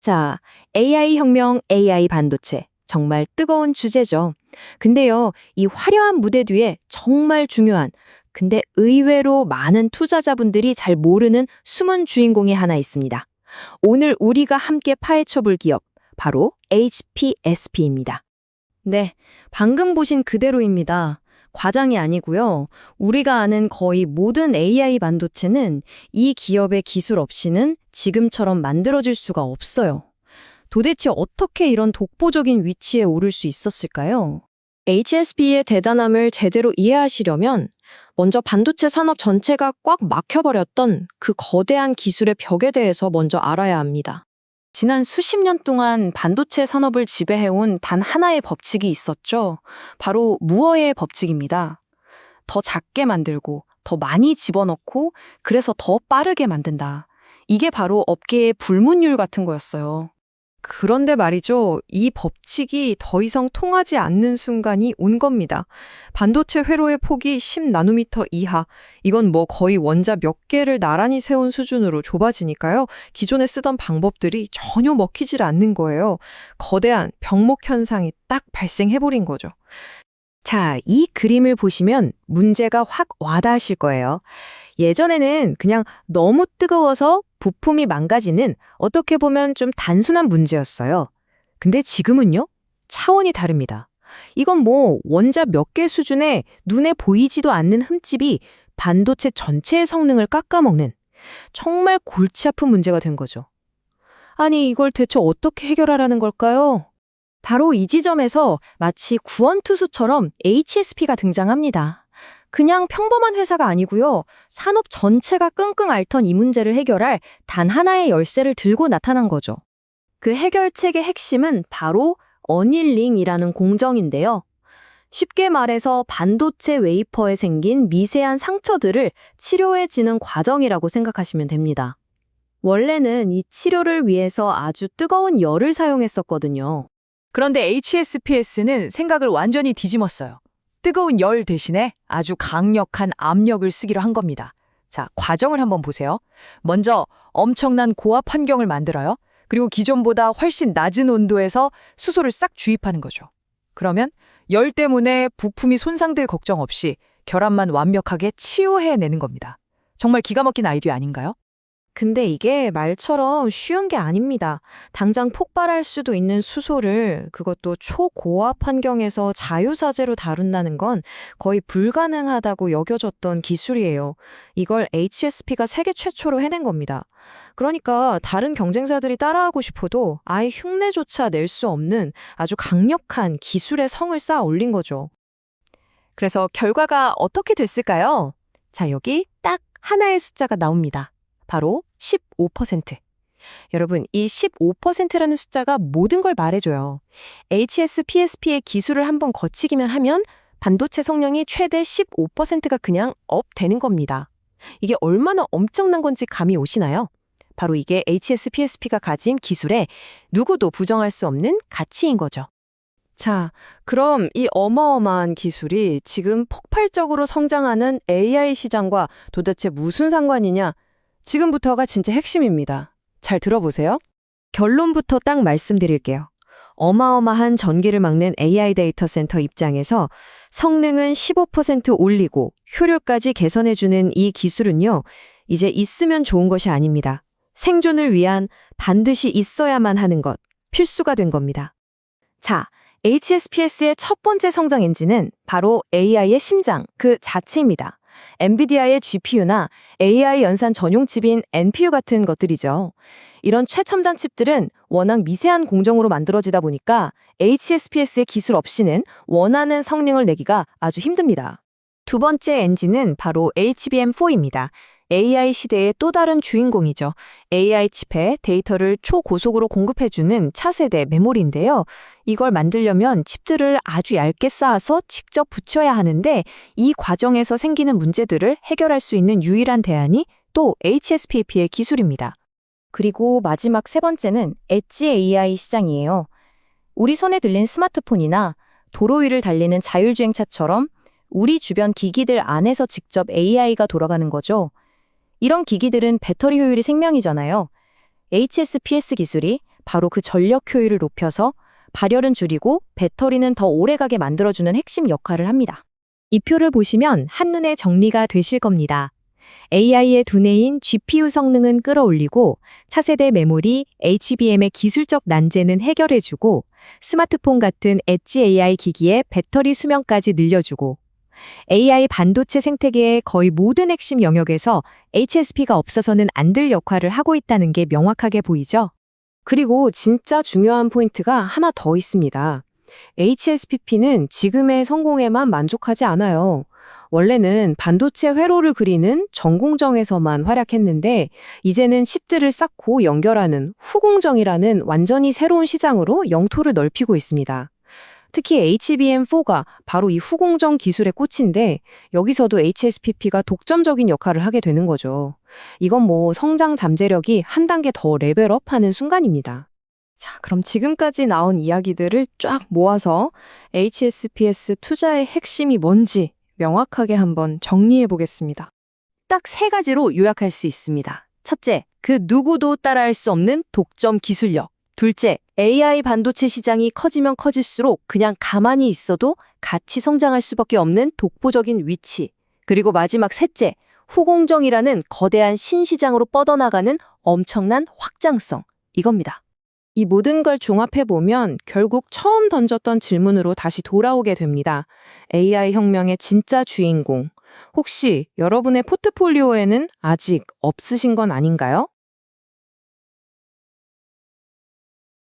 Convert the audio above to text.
자, AI 혁명, AI 반도체. 정말 뜨거운 주제죠. 근데요, 이 화려한 무대 뒤에 정말 중요한, 근데 의외로 많은 투자자분들이 잘 모르는 숨은 주인공이 하나 있습니다. 오늘 우리가 함께 파헤쳐 볼 기업, 바로 HPSP입니다. 네, 방금 보신 그대로입니다. 과장이 아니고요. 우리가 아는 거의 모든 AI 반도체는 이 기업의 기술 없이는 지금처럼 만들어질 수가 없어요. 도대체 어떻게 이런 독보적인 위치에 오를 수 있었을까요? HSP의 대단함을 제대로 이해하시려면 먼저 반도체 산업 전체가 꽉 막혀버렸던 그 거대한 기술의 벽에 대해서 먼저 알아야 합니다. 지난 수십 년 동안 반도체 산업을 지배해온 단 하나의 법칙이 있었죠. 바로 무어의 법칙입니다. 더 작게 만들고, 더 많이 집어넣고, 그래서 더 빠르게 만든다. 이게 바로 업계의 불문율 같은 거였어요. 그런데 말이죠. 이 법칙이 더 이상 통하지 않는 순간이 온 겁니다. 반도체 회로의 폭이 10나노미터 이하. 이건 뭐 거의 원자 몇 개를 나란히 세운 수준으로 좁아지니까요. 기존에 쓰던 방법들이 전혀 먹히질 않는 거예요. 거대한 병목 현상이 딱 발생해버린 거죠. 자, 이 그림을 보시면 문제가 확 와닿으실 거예요. 예전에는 그냥 너무 뜨거워서 부품이 망가지는 어떻게 보면 좀 단순한 문제였어요. 근데 지금은요? 차원이 다릅니다. 이건 뭐 원자 몇 개 수준의 눈에 보이지도 않는 흠집이 반도체 전체의 성능을 깎아먹는 정말 골치 아픈 문제가 된 거죠. 아니, 이걸 대체 어떻게 해결하라는 걸까요? 바로 이 지점에서 마치 구원투수처럼 HSP가 등장합니다. 그냥 평범한 회사가 아니고요. 산업 전체가 끙끙 앓던 이 문제를 해결할 단 하나의 열쇠를 들고 나타난 거죠. 그 해결책의 핵심은 바로 어닐링이라는 공정인데요. 쉽게 말해서 반도체 웨이퍼에 생긴 미세한 상처들을 치료해지는 과정이라고 생각하시면 됩니다. 원래는 이 치료를 위해서 아주 뜨거운 열을 사용했었거든요. 그런데 HSPS는 생각을 완전히 뒤집었어요. 뜨거운 열 대신에 아주 강력한 압력을 쓰기로 한 겁니다. 자, 과정을 한번 보세요. 먼저 엄청난 고압 환경을 만들어요. 그리고 기존보다 훨씬 낮은 온도에서 수소를 싹 주입하는 거죠. 그러면 열 때문에 부품이 손상될 걱정 없이 결합만 완벽하게 치유해내는 겁니다. 정말 기가 막힌 아이디어 아닌가요? 근데 이게 말처럼 쉬운 게 아닙니다. 당장 폭발할 수도 있는 수소를 그것도 초고압 환경에서 자유자재로 다룬다는 건 거의 불가능하다고 여겨졌던 기술이에요. 이걸 HSP가 세계 최초로 해낸 겁니다. 그러니까 다른 경쟁사들이 따라하고 싶어도 아예 흉내조차 낼 수 없는 아주 강력한 기술의 성을 쌓아 올린 거죠. 그래서 결과가 어떻게 됐을까요? 자, 여기 딱 하나의 숫자가 나옵니다. 바로 15%. 여러분, 이 15%라는 숫자가 모든 걸 말해줘요. HSPSP의 기술을 한번 거치기만 하면 반도체 성능이 최대 15%가 그냥 업 되는 겁니다. 이게 얼마나 엄청난 건지 감이 오시나요? 바로 이게 HSPSP가 가진 기술의 누구도 부정할 수 없는 가치인 거죠. 자, 그럼 이 어마어마한 기술이 지금 폭발적으로 성장하는 AI 시장과 도대체 무슨 상관이냐? 지금부터가 진짜 핵심입니다. 잘 들어보세요. 결론부터 딱 말씀드릴게요. 어마어마한 전기를 막는 AI 데이터 센터 입장에서 성능은 15% 올리고 효율까지 개선해주는 이 기술은요, 이제 있으면 좋은 것이 아닙니다. 생존을 위한 반드시 있어야만 하는 것, 필수가 된 겁니다. 자, HSPS의 첫 번째 성장 엔진은 바로 AI의 심장, 그 자체입니다. 엔비디아의 GPU나 AI 연산 전용 칩인 NPU 같은 것들이죠. 이런 최첨단 칩들은 워낙 미세한 공정으로 만들어지다 보니까 HSPS의 기술 없이는 원하는 성능을 내기가 아주 힘듭니다. 두 번째 엔진은 바로 HBM4입니다. AI 시대의 또 다른 주인공이죠. AI 칩에 데이터를 초고속으로 공급해주는 차세대 메모리인데요. 이걸 만들려면 칩들을 아주 얇게 쌓아서 직접 붙여야 하는데 이 과정에서 생기는 문제들을 해결할 수 있는 유일한 대안이 또 HSPP의 기술입니다. 그리고 마지막 세 번째는 엣지 AI 시장이에요. 우리 손에 들린 스마트폰이나 도로 위를 달리는 자율주행차처럼 우리 주변 기기들 안에서 직접 AI가 돌아가는 거죠. 이런 기기들은 배터리 효율이 생명이잖아요. HSPS 기술이 바로 그 전력 효율을 높여서 발열은 줄이고 배터리는 더 오래가게 만들어주는 핵심 역할을 합니다. 이 표를 보시면 한눈에 정리가 되실 겁니다. AI의 두뇌인 GPU 성능은 끌어올리고 차세대 메모리, HBM의 기술적 난제는 해결해주고 스마트폰 같은 엣지 AI 기기의 배터리 수명까지 늘려주고 AI 반도체 생태계의 거의 모든 핵심 영역에서 HSP가 없어서는 안 될 역할을 하고 있다는 게 명확하게 보이죠? 그리고 진짜 중요한 포인트가 하나 더 있습니다. HSPP는 지금의 성공에만 만족하지 않아요. 원래는 반도체 회로를 그리는 전공정에서만 활약했는데 이제는 칩들을 쌓고 연결하는 후공정이라는 완전히 새로운 시장으로 영토를 넓히고 있습니다. 특히 HBM4가 바로 이 후공정 기술의 꽃인데 여기서도 HSPP가 독점적인 역할을 하게 되는 거죠. 이건 뭐 성장 잠재력이 한 단계 더 레벨업하는 순간입니다. 자, 그럼 지금까지 나온 이야기들을 쫙 모아서 HSPS 투자의 핵심이 뭔지 명확하게 한번 정리해 보겠습니다. 딱 3가지로 요약할 수 있습니다. 첫째, 그 누구도 따라할 수 없는 독점 기술력. 둘째, AI 반도체 시장이 커지면 커질수록 그냥 가만히 있어도 같이 성장할 수밖에 없는 독보적인 위치. 그리고 마지막 셋째, 후공정이라는 거대한 신시장으로 뻗어나가는 엄청난 확장성. 이겁니다. 이 모든 걸 종합해보면 결국 처음 던졌던 질문으로 다시 돌아오게 됩니다. AI 혁명의 진짜 주인공. 혹시 여러분의 포트폴리오에는 아직 없으신 건 아닌가요?